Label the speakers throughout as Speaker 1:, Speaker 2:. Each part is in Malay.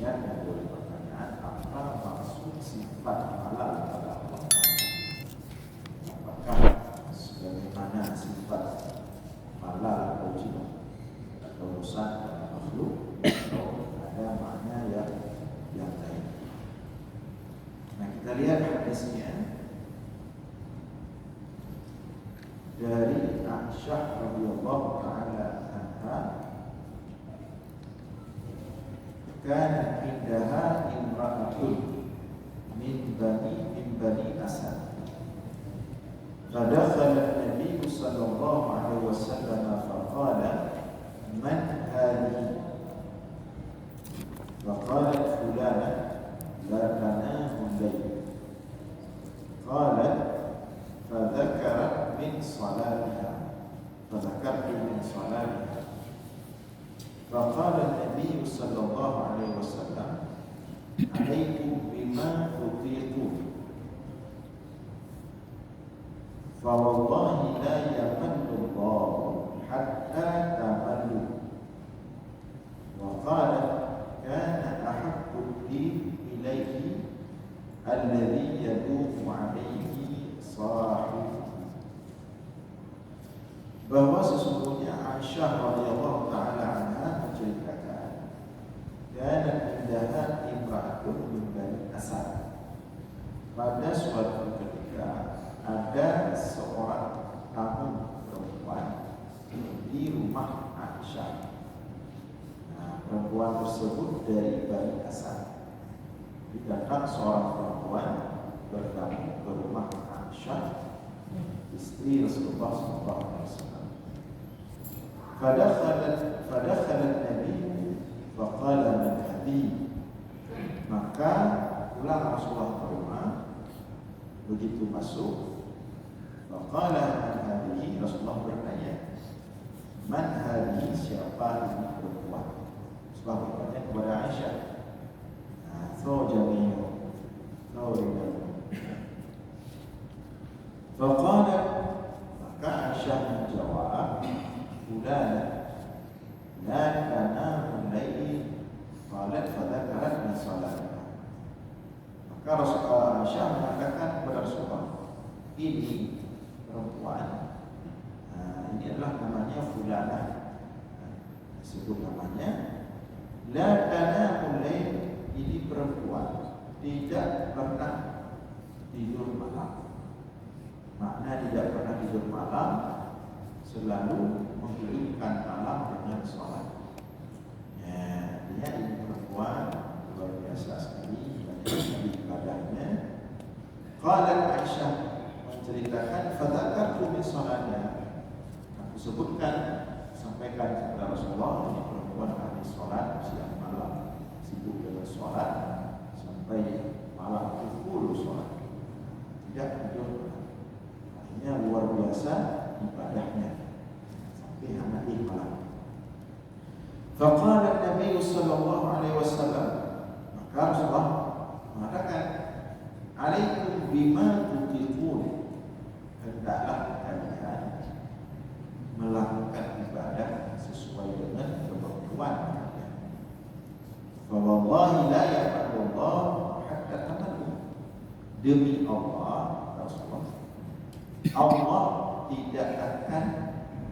Speaker 1: kemudian ada pertanyaan, apa maksud sifat halal pada Allah? Apakah sebagaimana sifat halal atau jihad atau rusak dalam makhluk, atau ada makna yang lain? Nah, kita lihat hadisnya dari Aisyah radhiyallahu taala anha. Kana indaha imra'atun min bani Asad. Fadakhala an-nabiy sallallahu alaihi wasallam faqala man hadhihi? Faqalat fulana la tanamu al-layl. Qalat fadhakarat min salatiha. Fadhakartu min salatiha. فقال النبي صلى الله عليه وسلم عليكم بما تطيقون فوالله لا يمل الله حتى تملوا. وقال كان أحب الدين إليه الذي يدوم عليه صاحبه. Bahwa sesungguhnya Aisyah radhiyallahu taala anha menceritakan, kana indaha imra'atun min bani Asad. Pada suatu ketika ada seorang tamu perempuan di rumah Aisyah. Nah, perempuan tersebut dari Bani Asad. Datang seorang perempuan bertamu ke rumah Aisyah, istri Rasulullah SAW. فدخل النبي فقال من هذه. Maka pulang Rasulullah ke rumah. Begitu masuk, faqala man hadhihi, Rasulullah bertanya, man hadhihi, siapa ini perempuan? Rasulullah bertanya kepada Aisyah. Zawjani, faqala, maka Aisyah menjawab, fulana la tanamu al-layl. Qalat fadhakarat min salatiha. Maka Rasulullah Aisyah mengatakan kepada Rasulullah, ini perempuan, ini adalah namanya fulana, disebut namanya la tanamu al-layl. Ini perempuan tidak pernah tidur malam. Makna tidak pernah tidur malam, selalu menghidupkan malam dengan sholat. Ya, dia ini perempuan luar biasa sekali banyak ibadahnya. Qalat Aisyah menceritakan, fadzakartu min sholatnya. Aku sebutkan, sampaikan kepada Rasulullah, ini perempuan ahli sholat siang malam, sibuk dengan sholat sampai malam itu full sholat, tidak tidur. Artinya luar biasa ibadahnya sampai anak malam. Faqala Nabi sallallahu alaihi wasallam, maka Rasulullah mengatakan, alaikum bima tutiqun, hendaklah kalian melakukan ibadah sesuai dengan kemampuan kalian. Fa wallahi la yaqulullah hatta tamallu. Demi Allah, Rasulullah, Allah tidak akan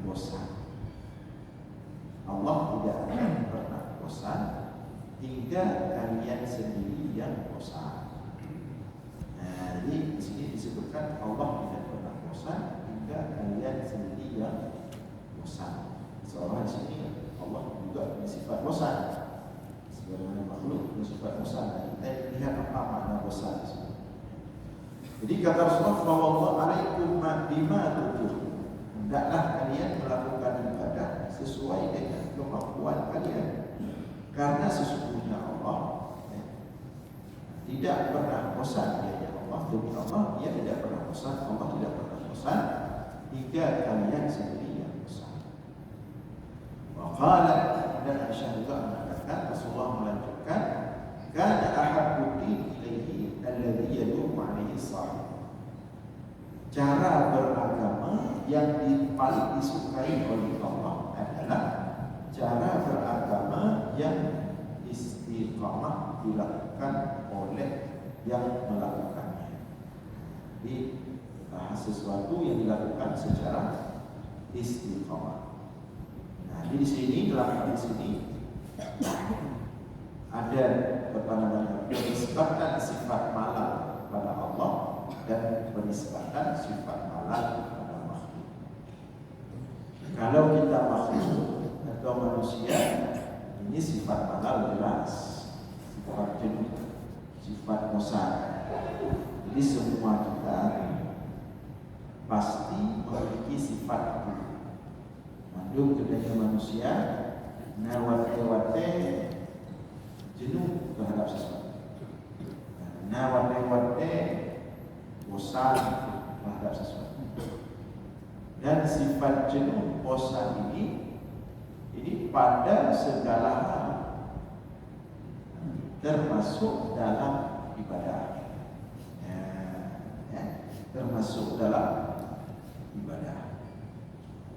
Speaker 1: bosan. Allah tidak akan pernah bosan hingga kalian sendiri yang bosan. Nah, jadi di sini disebutkan Allah tidak pernah bosan hingga kalian sendiri yang bosan. Seolah di sini Allah juga punya sifat bosan. Sebagaimana makhluk punya sifat bosan. Nah, kita lihat apa makna bosan di sini. Jadi kata Rasulullah, alaikum bima tuqun, hendaklah kalian melakukan ibadah sesuai dengan kemampuan kalian. Karena sesungguhnya Allah tidak pernah bosan. Ya Allah, demi Allah, Dia tidak pernah bosan. Allah tidak pernah bosan hingga kalian sendiri yang bosan. Waqala, dan Aisyah juga mengatakan, Rasulullah melanjutkan, kana ahabbu din ilaihi alladhi yadumu alaihi sahib. Cara beragama yang paling disukai oleh Allah adalah cara beragama yang istiqamah istiqamah dilakukan oleh yang melakukannya. Jadi sesuatu yang dilakukan secara istiqamah. Nah, di sini dalam hadis ini ada penisbatan sifat malal pada Allah dan penisbatan sifat malal pada makhluk. Kalau kita makhluk atau manusia, ini sifat malal jelas, sifat jenuh, sifat bosan. Jadi semua kita pasti memiliki sifat itu. Mandung kedanya manusia nawate-wate jenuh terhadap sesuatu, nawate-wate bosan terhadap sesuatu. Dan sifat jenuh bosan ini pada segala hal, termasuk dalam ibadah. Termasuk dalam ibadah.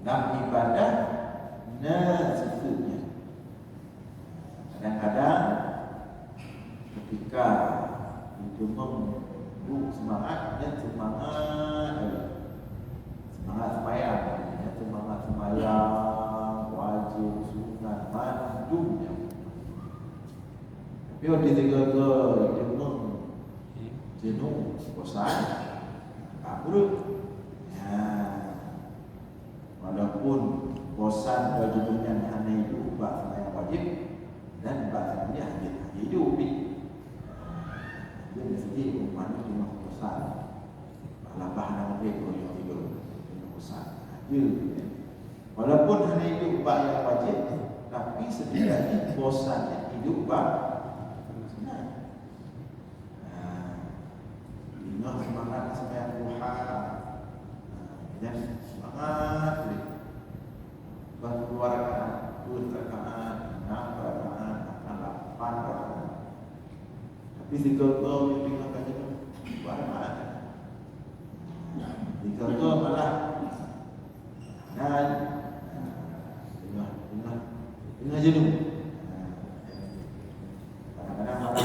Speaker 1: Dalam ibadah nazifnya. Kadang-kadang ketika itu semangat sembahyang, semangat sembahyang wajib sunat mandumnya. Tapi waktu itu jenuh bosan kabur. Walaupun bosan dan jenuhnya hanya itu bahasa yang wajib dan bahasa ini hanya hidup. Dia mesti umumnya cuma bosan. Balapah nama dia yang tidur bosan. Walaupun hanya hidup bahasa yang wajib, tapi setidaknya bosannya hidup bahasa. Semangat sampai duha, dan semangat berkeluar rakaat, 2 rakaat, 6 rakaat, 8 rakaat. Tapi dikau dengan kaji berapa? Dikau malah dan dengan jenuh. Kadang-kadang malah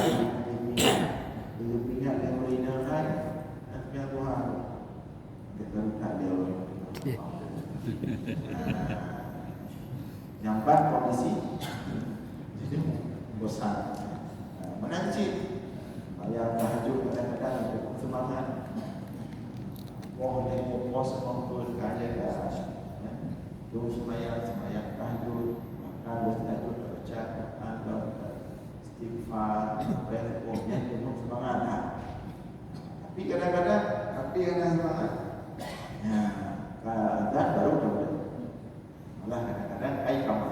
Speaker 1: ingat yang berinakan. Tuhan kita tak dia orang nyampak kondisi jadi bosan, menancip bayar tahajud kadang-kadang untuk semangat dia bos mampu kaya terus semayang tahajud, makan tahajud, baca atau istighfar, berdoa dengan semangat. Tapi kadang-kadang semangat. Dan baru dapat. Malah kadang-kadang ai kamu.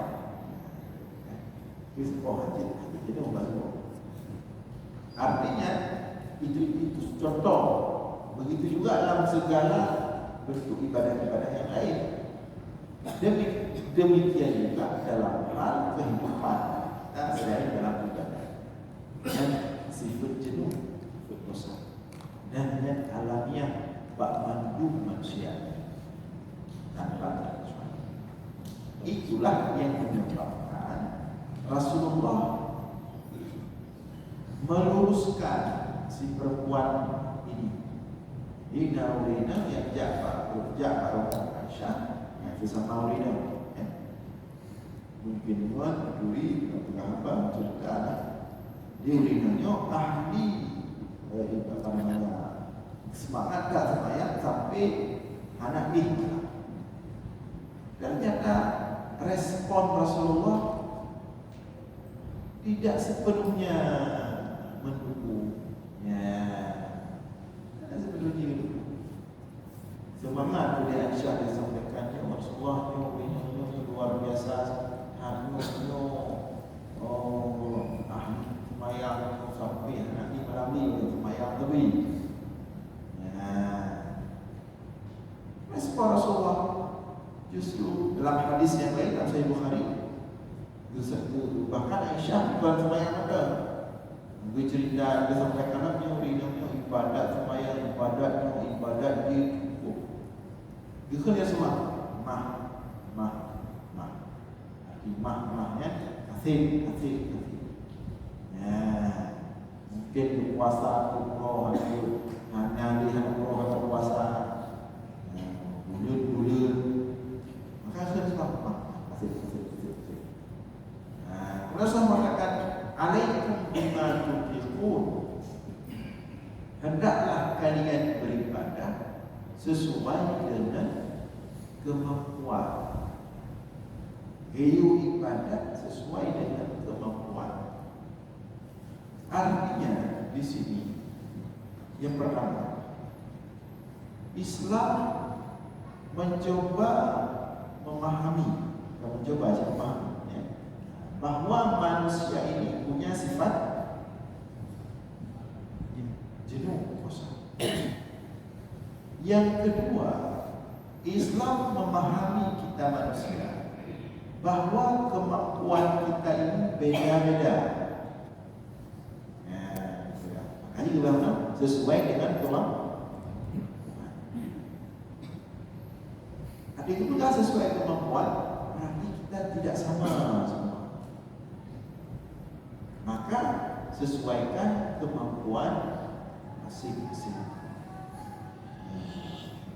Speaker 1: Itu hati itu membantu. Artinya itu contoh. Begitu juga dalam segala bentuk ibadah-ibadah yang lain. Demikian juga dalam hal kehidupan selain dalam ibadah. Dan sifat jenuh, sifat bosan. Dan yang alamiah bak mandum manusia tanpa kecuali. Itulah yang menyebabkan Rasulullah meluruskan si perempuan ini. Ina urina yang Ja'far Aisyah yang bersama urina. Mungkin tuan peduli apa cerita di urinanya ahli semangat tak semayang sampai anak nikah. Ternyata respon Rasulullah tidak sepenuhnya mendukung. Tidak sepenuhnya mendukung. Semangat oleh Aisyah disampaikannya Rasulullah yang luar biasa, harusnya ahli semayang sampai anak ni melami semayang lebih. Respon Rasulullah justru dalam hadis yang lain dalam Sahih Bukhari, bahkan Aisyah bukan semayang ada. Dia cerita dia sampaikan anaknya ibadat semayang, ibadat dia kerja semua mahnya kasih. Mungkin puasa umroh itu hanya lihat umroh atau puasa bulan-bulan. Maka saya sebab masih. Rasul mengatakan alaikum bima tutiqun. Hendaklah kalian beribadah sesuai dengan kemampuan. Hidup ibadat sesuai dengan kemampuan. Artinya di sini yang pertama, Islam mencoba memahami, ya, bahwa manusia ini punya sifat jenuh, bosan. Yang kedua, Islam memahami kita manusia bahwa kemampuan kita ini beda-beda. Makanya kita bilang sesuai dengan kemampuan. Artinya itu tidak sesuai kemampuan, berarti kita tidak sama semua. Maka sesuaikan kemampuan masing-masing.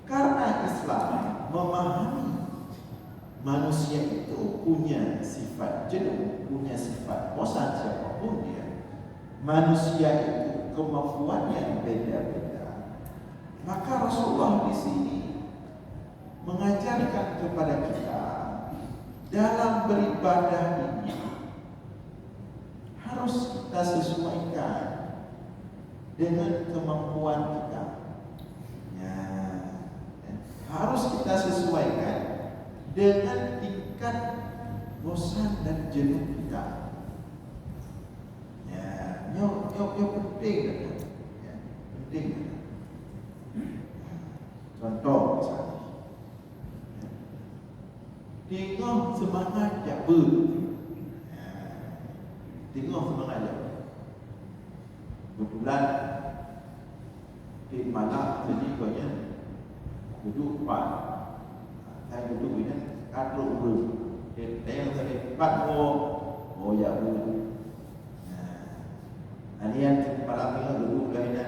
Speaker 1: Karena Islam memahami manusia itu punya sifat jenuh, punya sifat bosan siapapun dia. Manusia itu kemampuannya beda-beda. Maka Rasulullah di sini mengajarkan kepada kita dalam beribadah ini harus kita sesuaikan dengan kemampuan kita. Ya, harus kita sesuaikan dengan tingkat bosan dan jenuh kita. Ya, yang penting kan? Ya, penting. Contoh misalnya, tengok semangat jaga. Tengok semangat jaga. Kebetulan di malam jadi banyak duduk pak. Saya duduk ini katruk dulu. Yang tadi empat ya dulu. Ini yang malam ini duduk lainnya.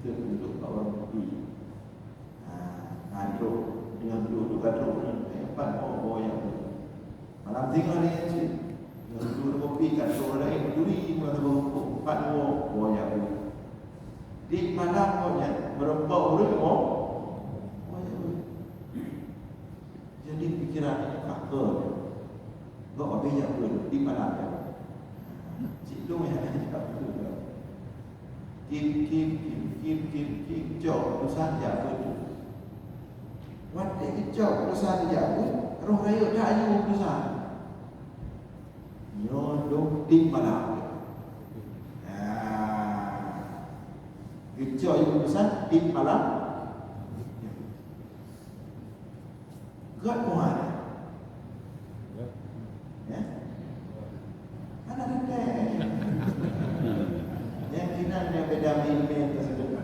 Speaker 1: Itu duduk bawah kopi. Katruk dengan duduk katruk empat ya dulu. Malam tinggal ni aja. Duduk kopi katruk lain duri mula bawah empat ya dulu. Di malam berempau dulu jadi pikiran itu kakak gak ada yang pun di malam ya cikgu yang ada kim jauh urusan dia pun waktu kicau urusan dia pun roh raya dah ayu urusan nyodok di malam kicau urusan di malam gak kuat. Ya. Mana ada yang kena dia beda ilmu tersebut.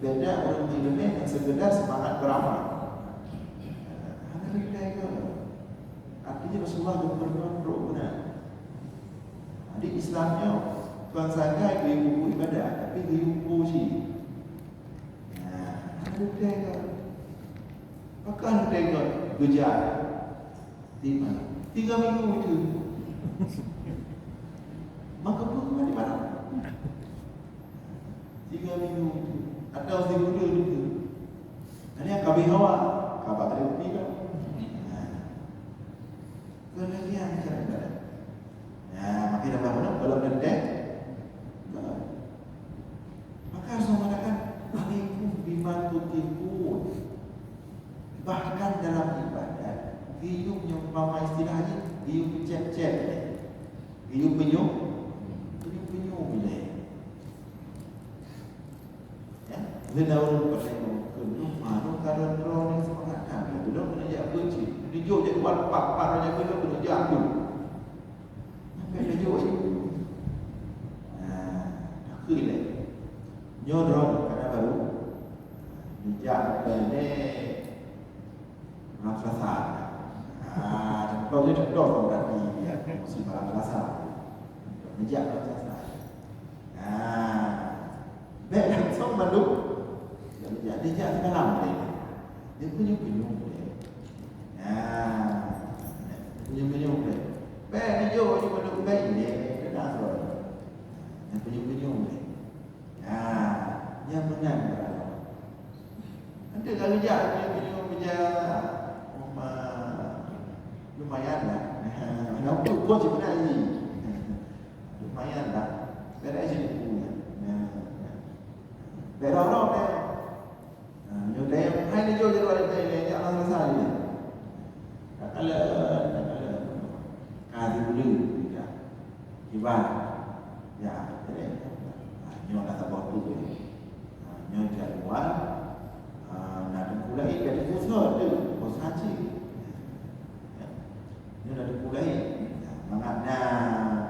Speaker 1: Beda orang ilmu yang sekedar semangat beramal. Mana ada ke? Artinya Rasulullah berkontrol benar. Jadi Islamnya bukan saja ilmu ibadah, tapi ilmu sih. Mana ada ke? Maka tengok gejala di mana? 3 minggu itu. Maka pun di mana? 3 minggu itu. Atau 3 bulan itu. Ini yang kami hawa. Kabar dari kopi kan? Kelebihan cara-cara. Makin apa mana? Belum mendek. Maka harus mengatakan alaikum bima tutiqun. Bahkan dalam ibadat, hidup yang umpama istilahnya hidup cek-cek, hidup penyum bila. Ya, ledaun pertengok kedua malu karena roh yang semangat kami belum menajak kunci. Dijuk je buat pak aja belum menajak aku. Sampai dijuk itu. Tak kira. Nyodron karena baru dijak balik rasa. Kalau dia dok berarti ya mesti rasa. Menjak rasa. baik langsung malu. Dia jangan dalam dia punya penyung dia. Punya penyung dia. Baik dia jauh dia malu baik dia dah rồi. Yang penyung dia. Yang menang berapa? Nanti kalau dia penyung dia lumayan lah. Nampak pun sebenarnya lumayan lah. Berai sini punya. Berai orang dia. Như đây hai đứa vô cho rồi đây này cho nó sai đi. Kalau kasi dulu ya. Iba ya, jadi nyo kata waktu tu. Nyo jadual nak mulai dari pusat tu, pusat sih. Nyo nak mulai mengada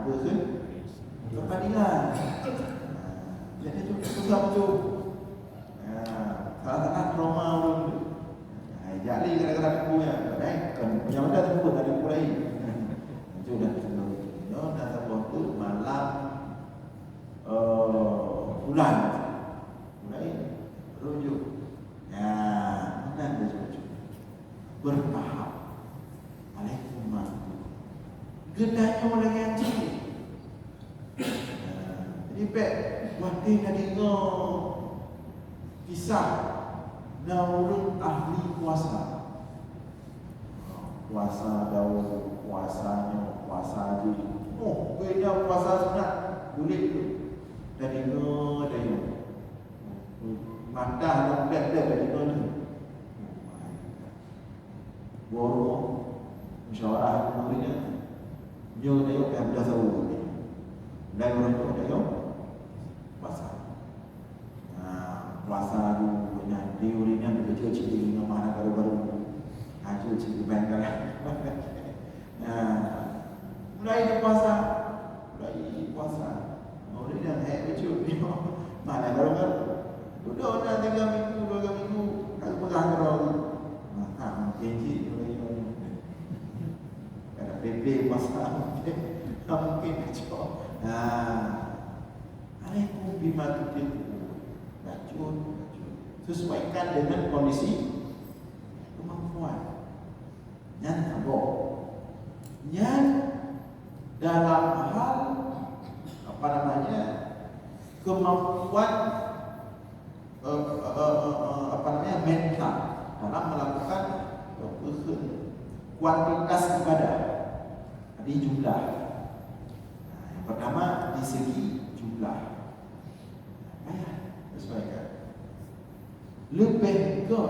Speaker 1: person kepadanya. Jadi tu susah tu. Salah-salah trauma orang tu. Jadi kadang-kadang aku ya, yang mana tu pun ada mulai. Sudah no dah waktu malam bulan mulai rujuk. Mana ada rujuk. Bertahap. Alaikumsalam. Gedanya orang yang cilik. Jadi pek waktu dah dengar kisah Naurun ahli puasa. Puasa Daud, puasanya, puasa haji. Oh, beda puasa sunat. Boleh tu. Dari no, dari no. Mata dan berat-berat dari no ni. Borong, musyawarah muridnya. Nyo tengok yang dah tahu ni. Dan orang tu tengok puasa. Puasa dulu dengan diurinya begitu cikgu dengan mana baru-baru aja cikgu bangga. Mulai dia puasa, orang yang begitu mana baru-baru duduk dah 3 minggu, 2 minggu tak pegang orang. Janji orang ada PP puasa mungkin macam alaikum bima tuqim. Sesuaikan dengan kondisi kemampuan. Yang tambah. Yang dalam hal kemampuan mental dalam melakukan kuantitas ibadah. Ada jumlah. Yang pertama di segi jumlah. Sesuaikan. Lebih ke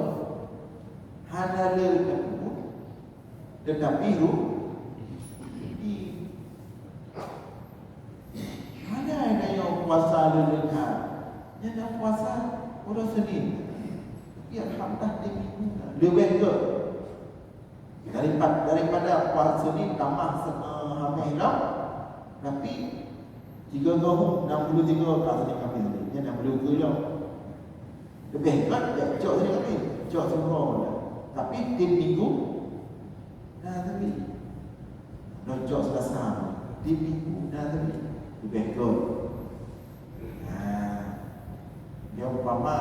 Speaker 1: halal tersebut tetapi mana ada yang puasa lelengah yang dah puasa orang Senin tapi alhamdulillah di minggu lebih ke daripada puasa Senin tambah hampir hilang tapi 3 tahun 63 rasanya kami ni 60 kilo lebih kan ya cok sini kami cok semua tapi tim minggu tapi cok selasa tim minggu tapi lebih kot dia umpama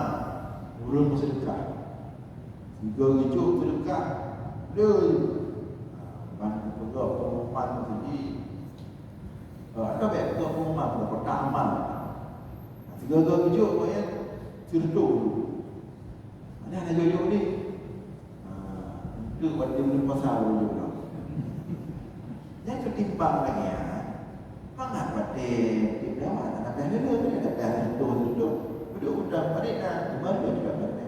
Speaker 1: urun sedekah 3 rujuk sedekah bantu pegawai pengumuman jadi ada banyak pengumuman kotak amal 3 rujuk banyak cerduh. Mana ada jodoh ni? Itu buat dia belum pasal jodoh. Yang ketimbang lagi ya. Pangat pada di bawah anak yang dulu ni ada cerduh. Duduk udah pada dah 5 juga pada.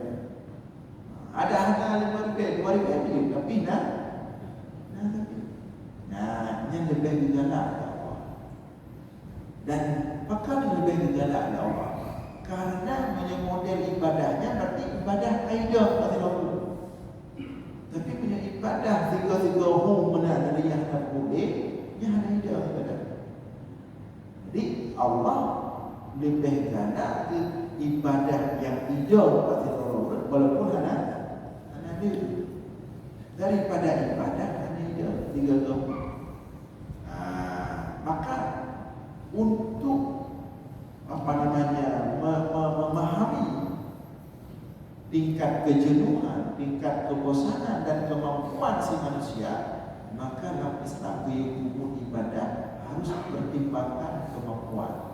Speaker 1: Ada harga 5 ribu tapi yang lebih digalak Allah. Dan pakar lebih digalak Allah. Karena punya model ibadahnya berarti ibadah kaidah pasti dulu. Tapi punya ibadah tiga-tiga benar dari yang tak boleh, yang ada ibadah. Jadi Allah lebih ganda ke ibadah yang ideal pasti dulu walaupun ada daripada ibadah yang ideal tiga-tiga. Maka untuk tingkat kejenuhan, tingkat kebosanan dan kemampuan si manusia, maka dalam Islam hukum ibadah harus pertimbangkan kemampuan.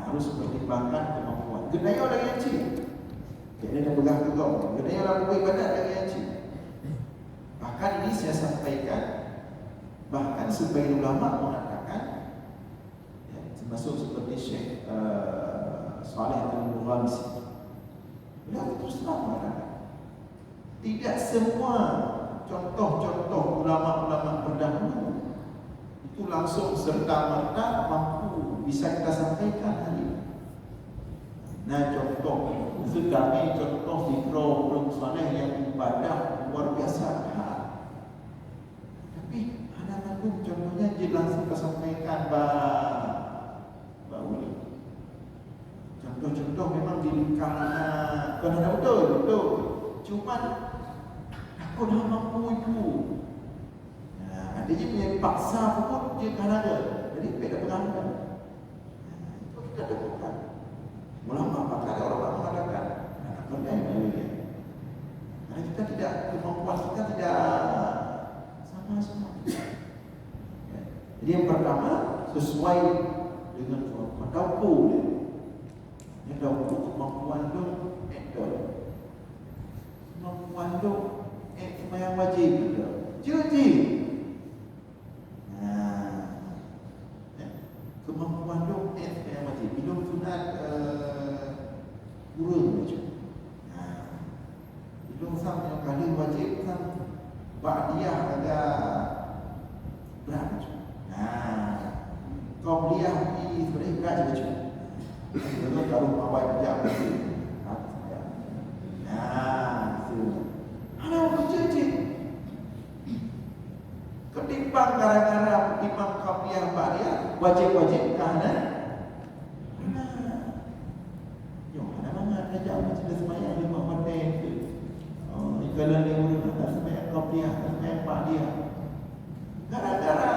Speaker 1: Harus pertimbangkan kemampuan. Gedaya orang yang cik, dia dah pegang tegak. Gedaya orang buat ibadah orang yang cik. Bahkan ini saya sampaikan, bahkan sebagian ulama mengatakan, termasuk seperti Syekh Saleh Al-Mughamsi, beliau terus terang mengatakan, tidak semua contoh-contoh ulama-ulama terdahulu itu langsung serta-merta mampu bisa kita sampaikan hari ini. Nah, contoh kami contoh zikro belum soleh yang ibadah luar biasa. Tapi ada pun contohnya je langsung kita sampaikan bahawa contoh-contoh memang dilingkar bukan ada betul. Cuma aku dah mampu itu. Ada je punya paksa pun dia kan ada. Jadi beda pengaruh. Itu kita temukan. Ulama pakar orang mengatakan benda ini. Karena kita tidak, kemampuan kita tidak sama semua. Jadi yang pertama sesuai dengan kemampuan dauku dia. Yang dauku kemampuan tu etol. Kemampuan tu yang wajib tu. Jadi kemampuan tu yang wajib. Minum sunat kurang macam. Minum sang yang kali wajib sang ba'diyah agak berat macam. Kau beliah ni sebenarnya berat je macam. Kalau taruh awal kerja macam tu. Ada kerja je. Ketimbang gara-gara ketimbang kapiah ba'diyah wajib-wajib kerana jauh macam semayang lima hotel tu. Kalau dia urut tak semayang kapiah, tak semayang ba'diyah. Gara-gara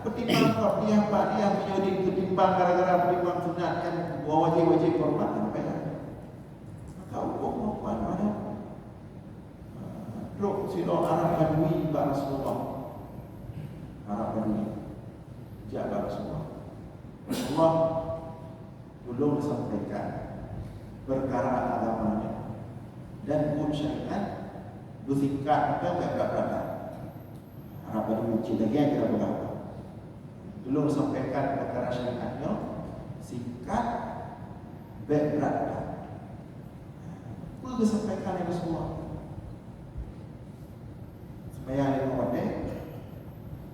Speaker 1: ketimbang kapiah ba'diyah menjadi ketimbang gara-gara ketimbang sunat kan wajib-wajib korban apa ya? Maka hukum apa ada? Ruk silo Arab Badui ba Rasulullah. Arab Badui jaga Rasulullah. Allah belum sampaikan perkara agamanya dan pun syariat bersikap atau berkata Arab Badui cerita kira berapa belum sampaikan perkara syariatnya sikap berkata perlu sampaikan itu semua supaya ada kepada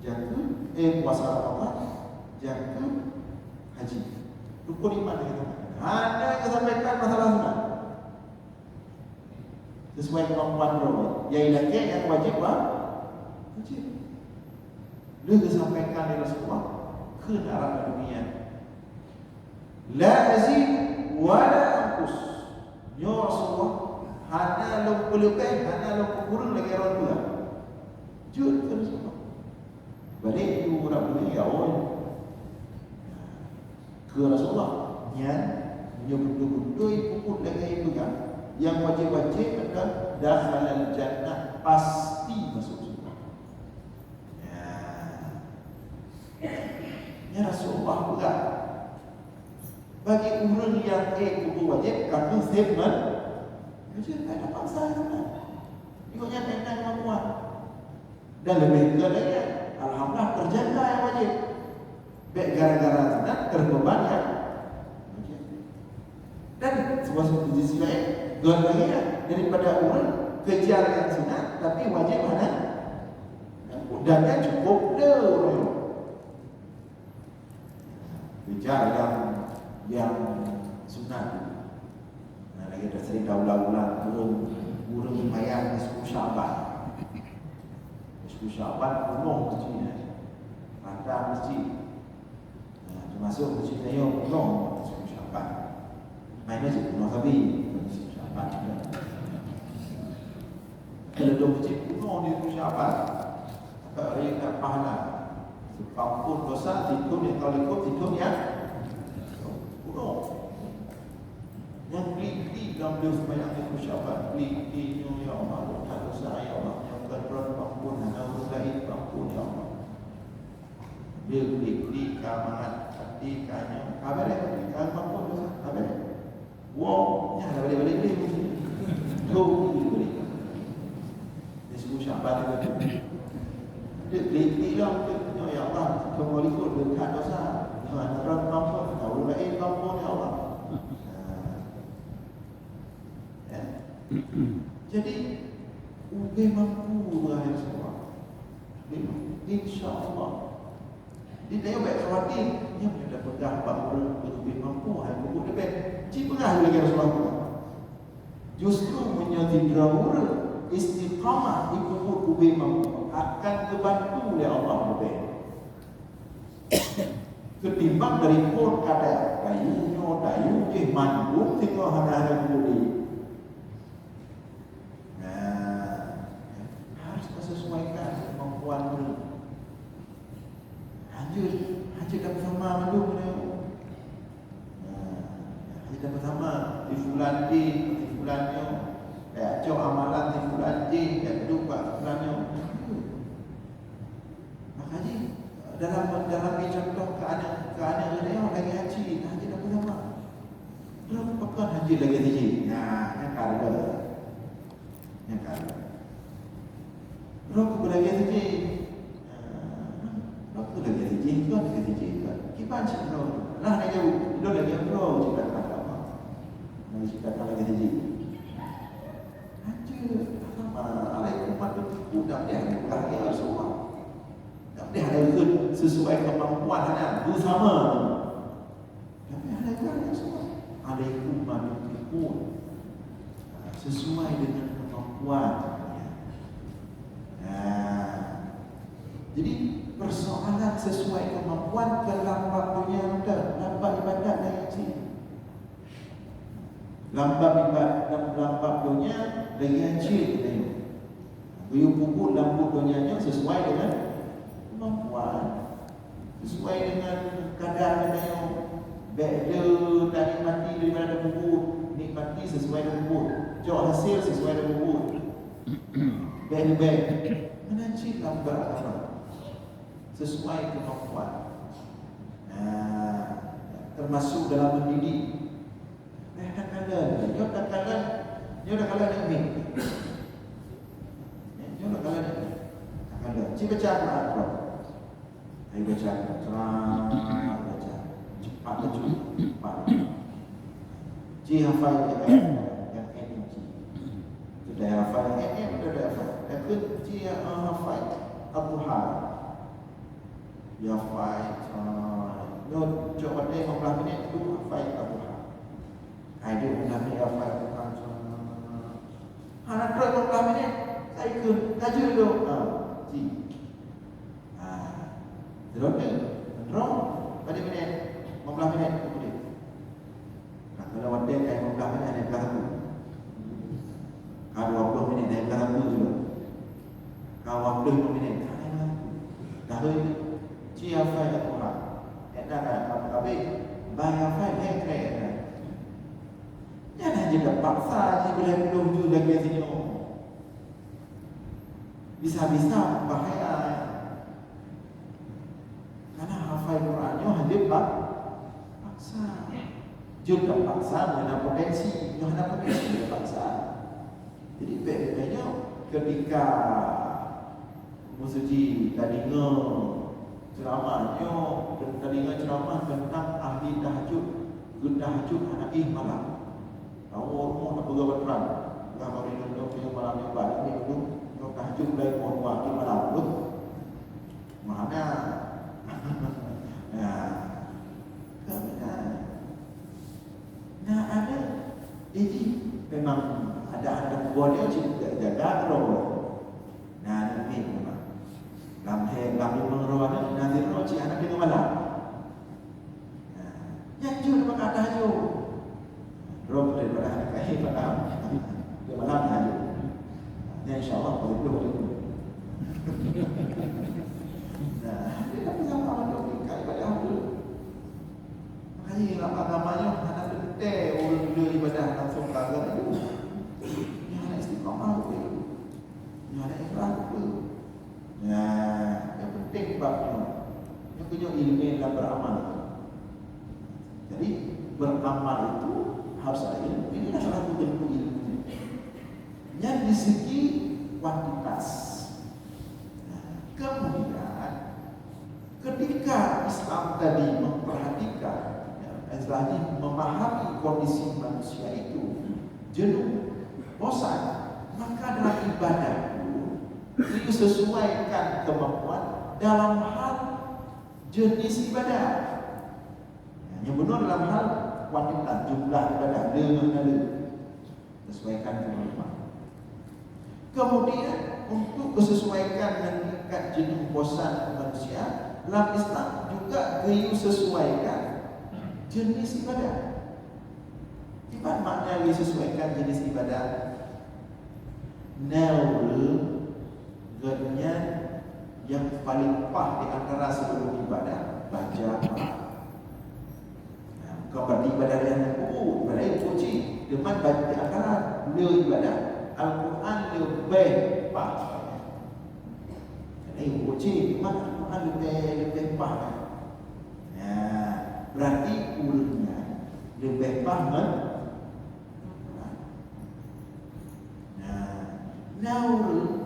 Speaker 1: jatuh puasa Ramadan jatuh haji rukun iman kita hanya yang sampaikan masalah sunat sesuai kemampuan beliau. Yang laki yang wajib wajib. Dia sampaikan di Rasulullah ke arah dunia. La azid wa la anqus. Ya Rasulullah, hanya lu lebih, hanya lu kurang lagi orang tua. Jujur ke Rasulullah. Balik itu orang dunia ke Rasulullah yang betul-betul ikut dengan itu kan yang wajib-wajib adalah dakhalal jannah pasti masuk surga. Ya Rasulullah pula bagi orang yang ikut wajib kami statement wajib tak ada paksa sana ikutnya tentang kemampuan dan lebih lagi alhamdulillah terjaga yang wajib baik gara-gara sunat terbeban yang dan sebuah sisi lain golongannya daripada orang kejar yang sunat tapi wajib mana dannya cukup dah orang kejar yang sunat. Nah lagi dah sering ulang-ulang burung lumayan di 10 Syaban 10 Syaban penuh masjidnya rata masjid termasuk masjid Nayong penuh 10 Syaban main masjid penuh tapi Syaban juga. Kalau dia masjid penuh di Syaban tak ada yang tak pahala sepampun dosa tidur yang kalau ikut tidur yang penuh yang beli dalam dia sembahyang di khusyabat Klik-kliknya ya Allah dosa dosa ya Allah yang berperan ampun Allah lain ampun ya Allah. Dia klik-klik kamangat hati kanya kabar dia kan ampun dosa kabar wow ya balik-balik dia tuh balik dia sebut syabat dia klik-klik lah ya Allah kembali ikut dekat dosa Tuhan orang ampun Allah lain ampun ya Allah. Jadi ubi mampu lah semua. InsyaAllah. Di dalam baik khawatir yang sudah pegang bahawa ubi mampu hai buku depan. Cik pernah lagi Rasulullah. Justru menyati grawura istiqamah ikut ubi mampu akan terbantu oleh Allah lebih. Ketimbang dari pun kata dayunya dayu je mandung tengok hana-hana budi. Sesuaikan kemampuan dulu. Hajat dapat sama mandung dia. Hajat dapat sama di bulan D, di bulannya. Jauh amalan di bulan D, dan lupa bulannya. Makanya dalam contoh keadaan dia lagi haji, hajat dapat sama. Berapa pekan haji lagi haji? Nah, yang kada. Yang kada. Rokok lagi saja. Rokok lagi saja. Kau lagi saja. Kita cakap lah nak jauh. Dia lagi bro. Kita kata apa? Nanti kita kata lagi saja. Aja. Apa? Alaikum warahmatullahi wabarakatuh. Bukan dia semua. Dia ada ikut sesuai kemampuan anda bersama. Tapi ada ikut semua. Alaikum warahmatullahi wabarakatuh. Sesuai dengan kemampuan. Jadi persoalan sesuai kemampuan kelambat dunia anda, lambat ibadat dan haji. Lambat dunia dan haji tengok. Beliau pupuk lambat dunianya sesuai dengan kemampuan, sesuai dengan kadar yang beda dan nikmati daripada pupuk, nikmati sesuai dengan pupuk, jauh hasil sesuai dengan pupuk. Baik-baik menaji lambat sesuai kemampuan. Termasuk dalam mendidik. Tak kala ni ni. Dia nak kala ni. Tak kala. Cik baca Al-Quran. Saya baca Al-Quran, baca cepat tu cepat. Cik hafal yang energi. Sudah hafal yang sudah hafal. Tapi dia hafal Al-Duha. Dia hafal coba dia 15 minit tu hafal Al-Duha. Ada 15 minit hafal Al-Duha. Anak terus 15 minit saya ikut kaji dulu. Terus pada minit 15 minit kemudian. Kalau ada kayak 15 minit ada kelas 1. Kalau 20 minit ada kelas 1 juga. Kalau 20 minit dah tu dia hafal Al-Quran. Tapi bayar hafal keren. Jangan je paksa je boleh belum lagi sini. Bisa-bisa bahaya. Karena hafal Qurannya hanya paksa. Juga paksa mana potensi, mana potensi paksa. Jadi baiknya ketika musuji tadinya ceramahnya tadinya ceramah tentang ahli tahajud, tahajud anak malam. Tahu nak bergaul perang. Kalau ini punya malam yang baik ni dulu tahajud dari waktu malam tu. Mana? Nah ada jadi memang ada buahnya juga jaga roh. Nah ini memang lam mengeruan nanti roh si anak itu malam. Yang juga pakai tahajud. Roh daripada anak kaya malam. Dia malam tahajud. Ya insyaAllah boleh dulu. Nah, dia tak bisa malam dulu. Kaya pada dulu. Makanya agama-agamanya anak penting orang bila ibadah langsung kagak itu. Yang ada istiqamah tu. Yang ada ikhlas tu. Yang penting babnya. Yang punya ilmu dalam beramal. Jadi beramal itu harus ada ilmu. Ini adalah salah satu bentuk ilmu. Yang di segi kuantitas. Kemudian ketika Islam tadi memperhatikan, istilahnya memahami kondisi manusia itu jenuh, bosan, maka dalam ibadah itu disesuaikan kemampuan dalam hal jenis ibadah. Yang benar dalam hal kuantitas jumlah ibadah dengan sesuaikan kemampuan. Kemudian untuk disesuaikan dengan tingkat jenuh bosan manusia, dalam Islam juga disesuaikan jenis ibadah. Apa makna disesuaikan jenis ibadah? Naulnya yang paling pas di antara seluruh ibadah baca Bukan ibadah yang ibadah yang puji. Depan baca di antara dua ibadah Al-Quran lebih pas. Ini puji, depan Al-Quran lebih pas. Berarti ulangnya lebih pas kan? Naul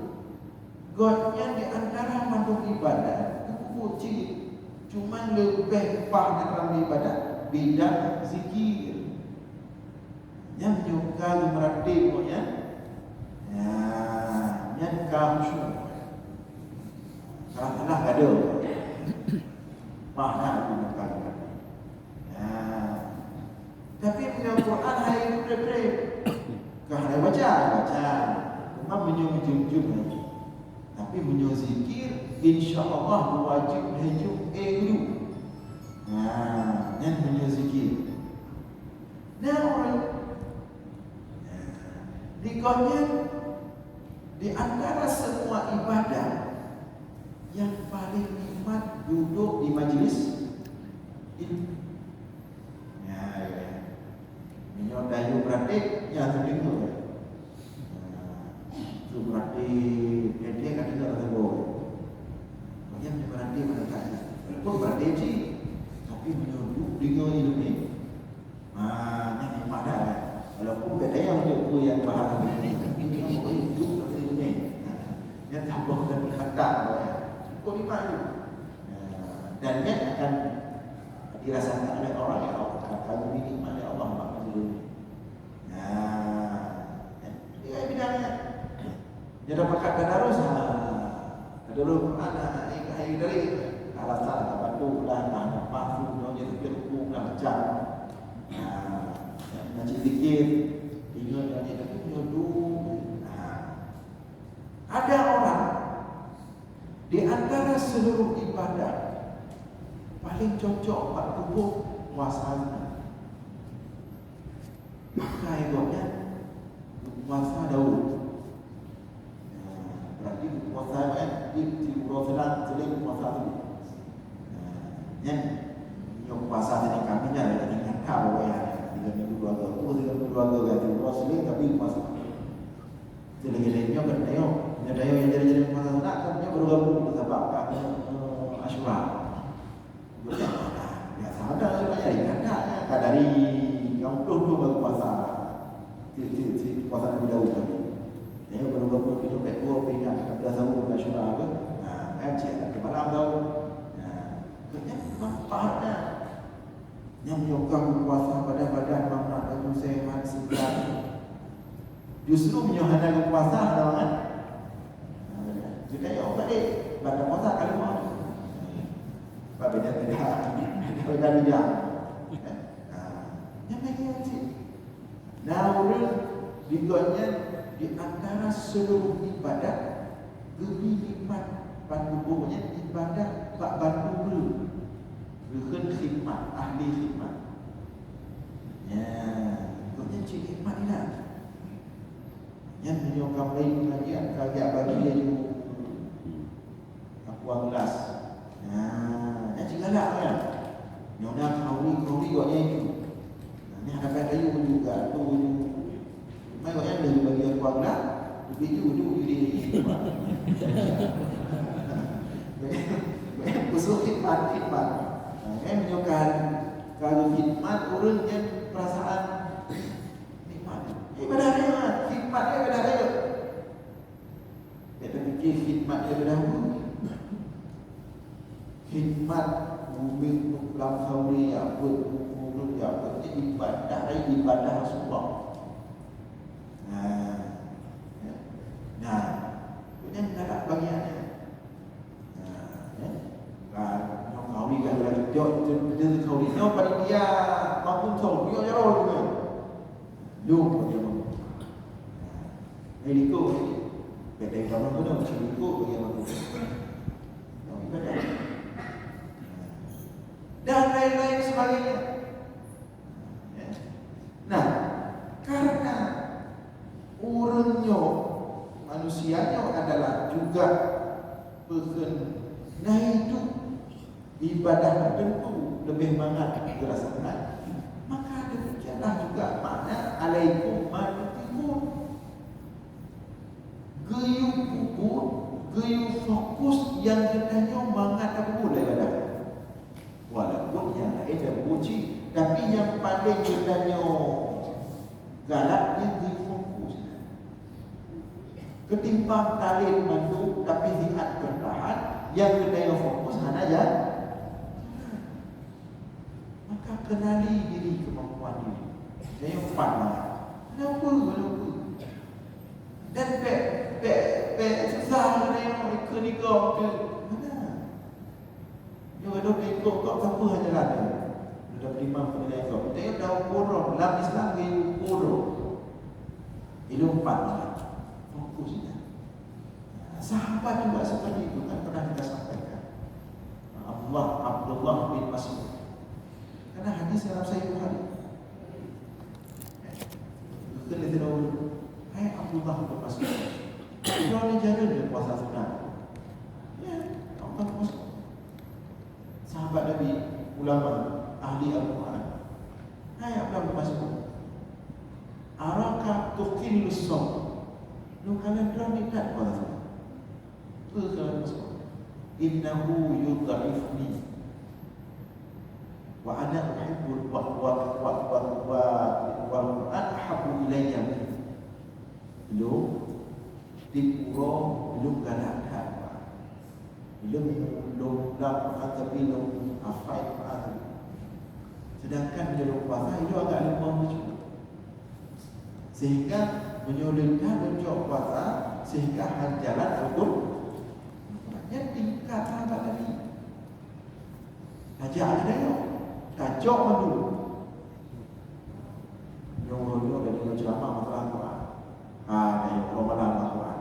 Speaker 1: Godnya di antara mandung ibadah itu puji, cuma lebih pas dalam ibadah bidang zikir. Yang menyukai merati punya, yang kamu salah ada, mana aku nak. Tapi bila Quran hari itu berbeza. Kerana baca, memang menyujung lagi. Tapi menyuzikir, insya-Allah wajib hajung dulu. Yang menyuzikir. Nah, dikonyol di antara semua ibadah yang paling nikmat duduk di majlis ilmu. Minyak dayu praktik yang terdengar. Itu praktik dia kan tidak terdengar. Yang praktik mana tanya. Pun praktik sih, tapi menyuruh dengar ilmu. Yang mana? Walaupun beda yang untuk yang bahan ini itu ilmu. Yang tambah dan berkata, kau di mana? Dan dia akan dirasakan oleh orang yang akan menikmati oleh Allah Maksudnya. Dia bidangnya. Dia dapat kata darus. Dulu ada ikai dari alasan apa tu lah nak mahfuz dia terkumpul lah macam. Macam dikir ingat dia tapi dulu. Ada orang di antara seluruh ibadah paling cocok Pak Tubuh puasanya. Maka ibaratnya puasa Daud. Berarti puasa di Rasulullah sering puasa tu. Yang puasa ini kami nya ada dengan kau ya. 32 gaji Rasulullah tapi puasa. Jadi kan dayo yang jadi puasa sunat kan bergabung bersama kami Asyura. Biasa ada sebenarnya dari yang dulu baru puasa puasa Nabi Daud tadi. Dia baru pinjam dua pinjam ada sama Asyura apa? Cik malam tahu. Kerja manfaatnya. Yang menyokong puasa pada badan makna dan sehat segar. Justru menyohana puasa kan? Jika yang tadi pada puasa kali mana? Beda bidang. Yang bagian sih. Namun digonya di antara seluruh ibadah lebih nikmat pandubuhnya ibadah Pak Bandu bukan khidmat ahli khidmat. Digonya cik nikmat ni lah. Yang menyokong lain pengajian kagak bagi dia juga. Aku anglas. Yang cik galak kan. Yang dah kau ni gonya itu. Ini ada juga tu mai kau yang dah bagi aku agak biju tu di usul khidmat menyokan kalau khidmat urang yang perasaan nikmat ibadah dia khidmat dia ibadah dia kita fikir khidmat dia berdahulu khidmat bumi dalam khauri apa mulut apa ibadah Rasulullah. Kemudian ada bagiannya. Trong khauri kan lagi dia khauri nó pada dia maupun thầu dia ya rồi người. Luôn dia mau. Ini ko beda kalau ko dah cerita ko bagi aku. Ibadah. Dan lain-lain sebagainya. Nah, karena urangnya manusianya adalah juga nah itu ibadah tertentu lebih banyak dirasakan, maka demikianlah juga makna alaikum ma'rufun gayung kubur, gayung fokus yang hendaknya banget apa boleh ibadah walaupun yang lain dah puji, tapi yang paling hendaknya galak dia gayung fokus ketimbang talin mandu tapi hiat bertahan yang hendaknya fokus hanya aja. Maka kenali diri kemampuan diri. Saya faham. Kenapa? Dan susah dengan nikah ke mana? Dia ada nikah kau apa hanya lah. Sudah lima penilaian kau. Dia dah ukur dalam Islam dia ukur. Itu empat. Fokusnya. Sahabat juga seperti itu kan pernah kita sampaikan. Abdullah bin Mas'ud. Karena hadis dalam Sahih Bukhari. Kita lihat dulu. Hai Abdullah bin Mas'ud. Kau ni jaga dia puasa sunat. Ya, Abdullah bin Mas'ud. Sahabat Nabi, ulama, ahli Al-Quran. Hai Abdullah bin Mas'ud. Araka tuqillus shaum. Lu kalian dah minat puasa sunat. Kalian masuk. Innahu yudha'ifni wa ana uhibbul Qur'an ahabbu ilayya belum dipuro belum galak belum tapi belum apa sedangkan menjelang puasa itu agak lemah juga sehingga menyulitkan menjauh puasa sehingga jalan ataupun yang tingkat sahabat tadi ajak ada dia kacau dulu nyuruh dia dengan ceramah masalah Quran dia Ramadan Quran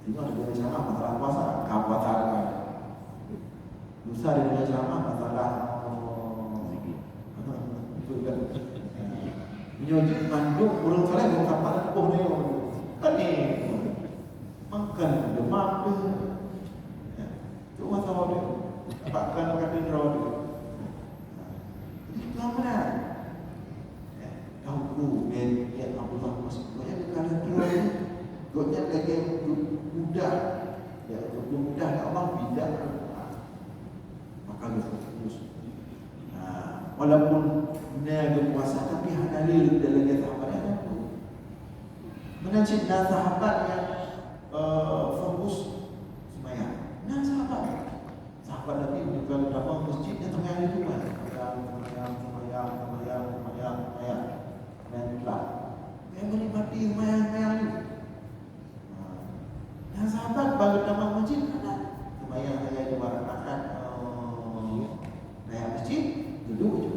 Speaker 1: sehingga ada dengan ceramah masalah puasa puasa lusa dia dengan ceramah masalah menyujuk manduk orang soleh bukan apa dia kan ni makan demam tu masalah dia bahkan kata draw dia itu mana tahu dia Abdullah masuk banyak kali draw ni gonya lagi mudah ya mudah Allah bidah maka dia fokus walaupun dia berpuasa tapi hadalil dalam sahabatnya menajib sahabat yang fokus sembahyang. Nah sahabat Nabi kalau datang masjid dia tengah itu kan sembahyang dan itulah yang menikmati sembahyang itu. Nah sahabat baru datang masjid ada sembahyang saya itu makan naik masjid duduk je.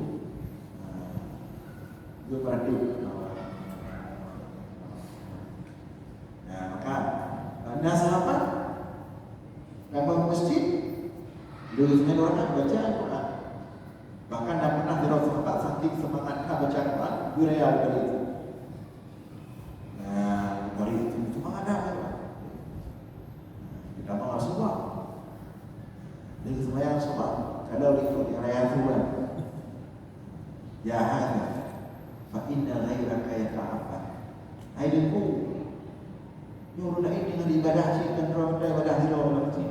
Speaker 1: Dia berduduk. Maka anda sahabat memang masjid dulu orang baca Al-Quran. Bahkan dah pernah dirau sahabat saking semangatnya baca Al-Quran budaya dari itu. Dari itu cuma ada kita mau Rasulullah. Dengan sembahyang sebab kalau ikut raya Tuhan. Ya hanya fa inna ghairaka yata'abbad. Hai deku nyuruh nak ini dengan ibadah cik dan ibadah hiro nanti.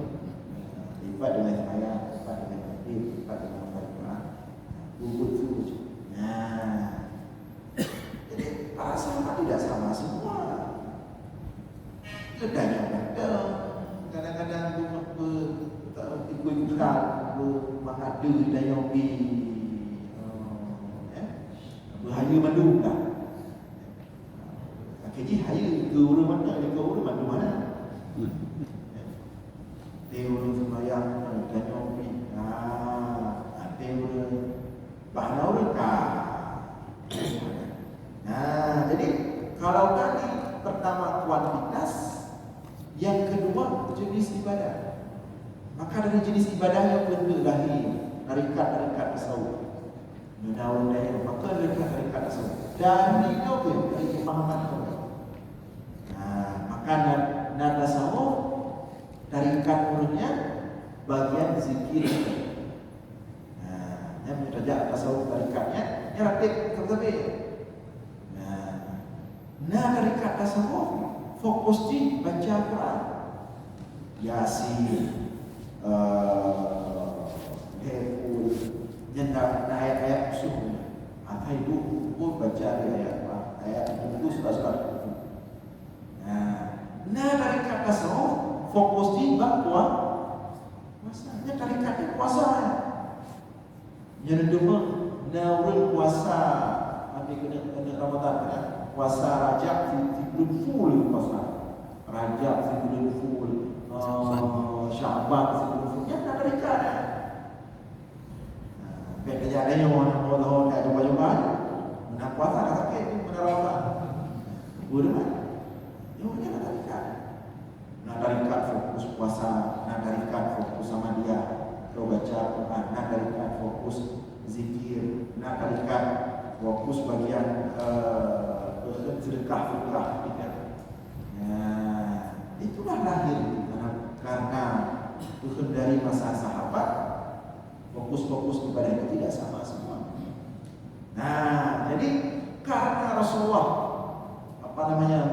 Speaker 1: Lipat dengan saya, lipat dengan hadis, lipat dengan Al-Quran. Bubut fuj. Nah, jadi para sahabat tidak sama semua. Kedanya ada, kadang-kadang ikut-ikutan, mengadu dan yogi, berhaya mandu tak? Kaji haya ke urut mana, ke urut mana? Teori sembahyang dan yogi, teori bahan urut kah? Nah, jadi kalau tadi pertama kuantitas, yang kedua jenis ibadah. Maka dari jenis ibadah yang benda lahir, tarikat-tarikat tasawuf. Menawan daya, maka tarikat tasawuf. Dan ini juga dari pemahaman orang. Nah, maka nada tasawuf tarikat urutnya bagian zikir. Nah, yang menjajak tasawuf tarikatnya, yang ratib terlebih. Nah, tarikat tasawuf fokus di baca Quran, Yasin, Heful, nyenda ayat-ayat usul. Apa itu? Baca ayat itu sudah. Nah, tarikat tasawuf fokus di bab puasa. Tarikatnya puasa. Yang kedua, naurul puasa. Habis kena Ramadan kan? Puasa Rajab bulan full puasa. Rajab bulan full. Syaban bulan full. Yang nak tarikat. Baik kejadiannya orang Allah tak jumpa-jumpa. Nak puasa tak sakit tu benar Ramadan. Boleh tak? Yang nak tarikat. Nak tarikat fokus puasa, nak tarikat fokus sama dia. Kau baca Quran, nak tarikat fokus zikir, nak tarikat fokus bagian sedekah fitrah kita. Itulah lahir karena Tuhan dari masa sahabat fokus-fokus kepada itu tidak sama semua. Nah, jadi karena Rasulullah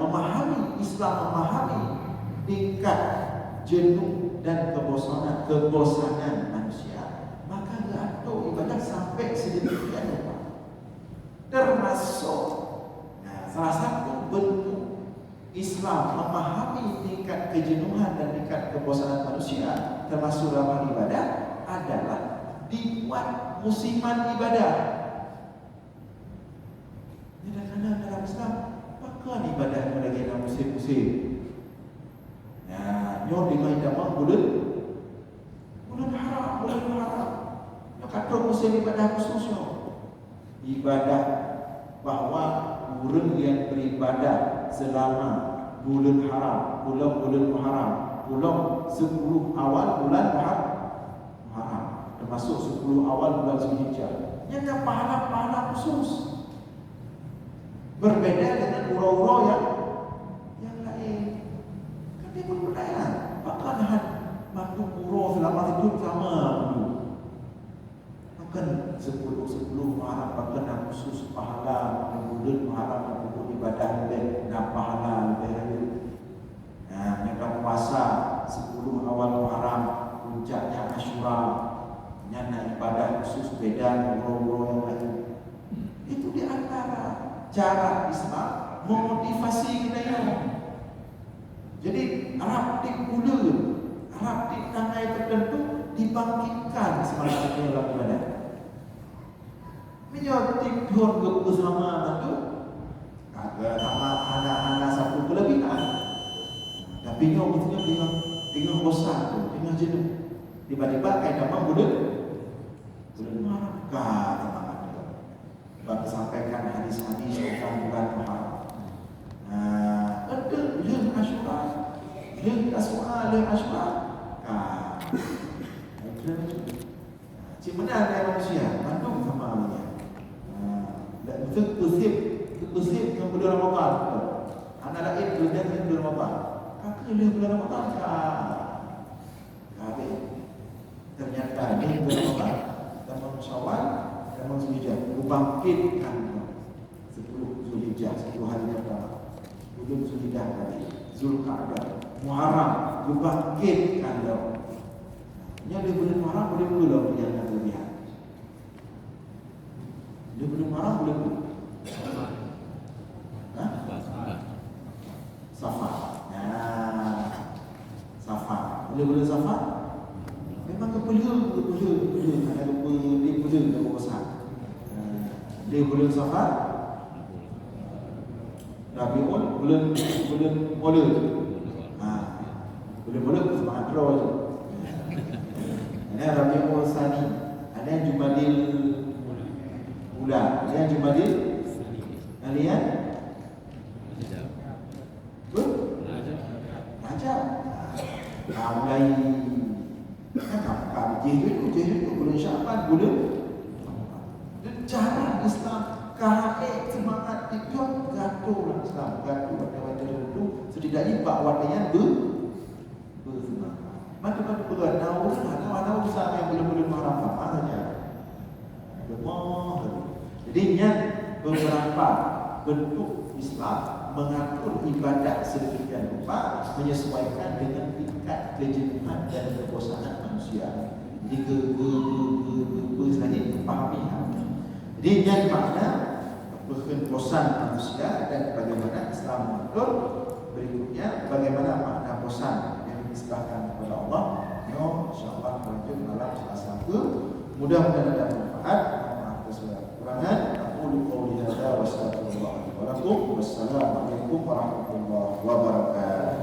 Speaker 1: memahami Islam, memahami tingkat jenuh dan kebosanan manusia, maka diatur ibadah sampai sedemikian rupa. Termasuk salah satu bentuk Islam memahami tingkat kejenuhan dan tingkat kebosanan manusia termasuk dalam ibadah adalah dibuat musiman ibadah. Kadang-kadang dalam Islam pakai ibadah lagi dalam musim-musim. Nyo dengan idamah bulan haram. Nyo kata musim ibadah khususnya. Ibadah bahawa orang yang beribadah selama bulan haram, bulan Muharram, bulan 10 awal bulan Muharram, termasuk 10 awal bulan Zulhijjah. Yang ada pahala-pahala khusus. Berbeda dengan ura-ura yang lain. Kan dia pun berdaya. Maka nahan mandu ura selama itu sama dulu. Makan 10 Muharram, makan khusus pahala bulan Muharram, bulan ibadah lebih, dan pahala lebih. Mereka puasa 10 awal Muharram, puncaknya Asyura, nyana ibadah khusus beda dengan ura-ura yang lain. Itu di antara cara Islam memotivasi kita. Jadi raptik gula, raptik tangai tertentu dibangkitkan semangat dalam ibadah. Menyertik Tuhan bersama itu agak sama anak-anak satu kelebihan. Tapi nyo betul dengan bosan tu, dengan jenuh. Tiba-tiba kayak nama bulan marah bagi sampaikan hadis-hadis tentang bulan Muharram. Ada yang Asyura, yang Asyura. Cik mana ada manusia mandung sama dia. Betul kusip ke bulan Ramadan. Anak lain bulan Ramadan. Kakak dia bulan Ramadan Habis ternyata ini bulan Ramadan, Syawal, Zulhijjah, bangkitkan 10 Zulhijjah, 10 hari yang pertama. Bulan Zulhijjah tadi, Zulqa'dah, Muharram, dibangkitkan dah. Ini ada bulan Muharram boleh pula perjalanan berlebihan. Dia bulan Muharram boleh pula. Safar. Safar. Boleh bulan Safar? Memang kepala. Ada lupa dia pula dah besar. Dia bulan Safar. Rabiul bulan mula. Bulan mula semangat draw je. Ada Rabiul Sani, ada yang Jumadil Ula, ada yang Jumadil kalian Rajab. Mulai kan itu bulan Syaban, bulan cara Islam kahek semangat itu gaduh lah Islam, gaduh pada tertentu setidaknya bak watayan bersemangat. Maka bergandau lah, besar yang boleh marah apa saja. Jadi niat beberapa bentuk Islam mengatur ibadat sedemikian rupa menyesuaikan dengan tingkat kejenuhan dan kebosanan manusia. Jadi saja pahami. Jadi niat makna bosan manusia dan bagaimana Islam mengatur. Berikutnya bagaimana makna bosan yang dinisbahkan kepada Allah. InsyaAllah lanjut malam Selasa ke. Mudah-mudahan ada manfaat. Atas kekurangan aku qawli hadza wa astaghfirullah wa lakum. Wassalamualaikum warahmatullahi wabarakatuh.